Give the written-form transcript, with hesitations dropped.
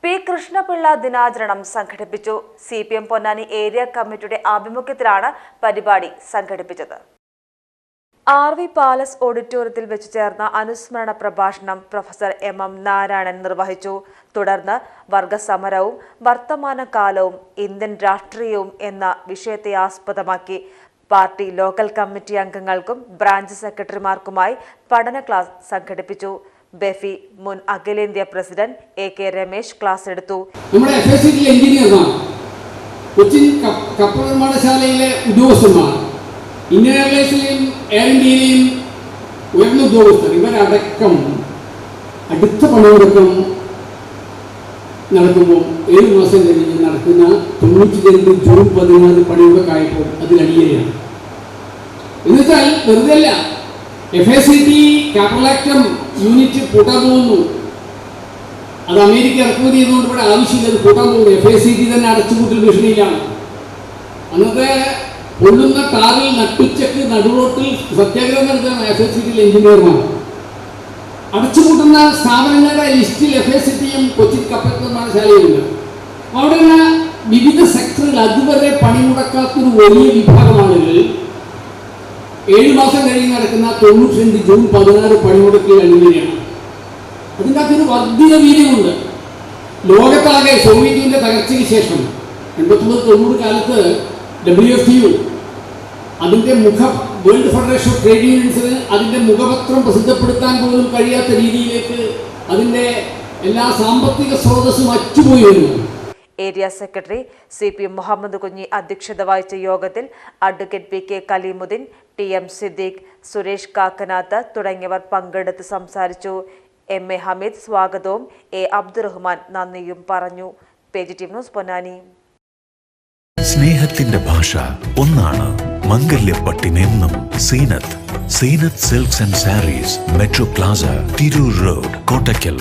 P Krishnapillai ദിനാചരണം സംഘടിപ്പിച്ചു. CPM Ponnani area കമ്മിറ്റിയുടെ ആഭിമുഖ്യത്തിലാണ് പരിപാടി സംഘടിപ്പിച്ചത്. RV പാലസ് ഓഡിറ്റോറിയത്തിൽ വെച്ച് ചേർന്ന അനുസ്മരണ പ്രഭാഷണം പ്രൊഫസർ MM നാരായണൻ നിർവഹിച്ചു. തുടർന്ന് വർഗസമരവും വർത്തമാനകാലവും ഇന്ത്യൻ രാഷ്ട്രീയവും എന്ന വിഷയത്തെ ആസ്പദമാക്കി പാർട്ടി ലോക്കൽ കമ്മിറ്റി അംഗങ്ങൾക്കും ബ്രാഞ്ച് സെക്രട്ടറിമാർക്കുമായി പഠന ക്ലാസ് സംഘടിപ്പിച്ചു. ബെഫി മുൻ അഖിലേന്ത്യാ പ്രസിഡന്റ് AK രമേശ് ക്ലാസ് എടുത്തു. നമ്മുടെ FSCT എഞ്ചിനീയർമാർ, കൊച്ചിൻ കപ്പൽ നിർമ്മാണശാലയിലെ ഉദ്യോഗസ്ഥന്മാർ, ഇന്ത്യൻ എയർലൈൻസിലെയും എയർ ഇന്ത്യയിലെയും ഉയർന്ന ഉദ്യോഗസ്ഥർ ഇവരടക്കം അടുത്ത പണിമുടക്കം നടക്കുമ്പോൾ 7 മാസം കഴിഞ്ഞ് നടക്കുന്ന 92 ജൂൺ 16 പണിമുടക്കായപ്പോൾ അതിലടിയാണ്. എന്നുവെച്ചാൽ വെറുതെ അല്ല, FSCT കാപ്പലാക്ടം യൂണിറ്റ് പൂട്ടാൻ പോകുന്നു. അത് അമേരിക്ക ഇറക്കുമതി ചെയ്തുകൊണ്ട് ഇവിടെ ആവശ്യമില്ല, അത് പൂട്ടാൻ പോകുന്നു. FSCT തന്നെ അടച്ചുപൂട്ടൽ ഭീഷണിയിലാണ്. അന്നത്തെ പൊള്ളുന്ന ടാറിൽ നട്ടുച്ചക്ക് നടുറോട്ടിൽ സത്യാഗ്രഹം നടത്തുന്ന FSCT എഞ്ചിനീയർമാർ. അടച്ചുപൂട്ടുന്ന സ്ഥാപനങ്ങളുടെ ലിസ്റ്റിൽ FSCTയും കൊച്ചിൻ കപ്പൽ നിർമ്മാണശാലയുണ്ട്. അവിടെയുള്ള വിവിധ സെക്ടറുകൾ അതുവരെ പണിമുടക്കാത്തൊരു വലിയ വിഭാഗം ആളുകൾ 7 മാസം കഴിഞ്ഞ് നടക്കുന്ന 92 ജൂൺ 16 പണിമുടക്കിൽ അണിനിരയാണ്. അതിൻ്റെ അകത്തൊരു വർദ്ധിത വീര്യമുണ്ട്. ലോകത്താകെ സോവിയറ്റ് യൂണിയന്റെ തകർച്ചയ്ക്ക് ശേഷം 89-90 കാലത്ത് WFTU അതിൻ്റെ വേൾഡ് ഫെഡറേഷൻ ഓഫ് ട്രേഡ് യൂണിയൻസിന് അതിൻ്റെ മുഖപത്രം പ്രസിദ്ധപ്പെടുത്താൻ പോലും കഴിയാത്ത രീതിയിലേക്ക് അതിൻ്റെ എല്ലാ സാമ്പത്തിക സ്രോതസ്സും അറ്റുപോയി വരുന്നു. Area secretary CPM Muhammad Kunhi അധ്യക്ഷത വഹിച്ച യോഗത്തിൽ advocate PK Kaleemuddin, TM Siddique, Suresh Kakkanath തുടങ്ങിയവർ പങ്കെടുത്ത് സംസാരിച്ചു. MA ഹമീദ് സ്വാഗതവും A അബ്ദുറഹ്മാൻ നന്ദിയും പറഞ്ഞു. PGTV news Ponnani. സ്നേഹത്തിന്റെ ഭാഷ ഒന്നാണ്. മംഗല്യപ്പട്ടിനെന്നും Seenath silks and saris, metro plaza, Tirur road, Kottakkal.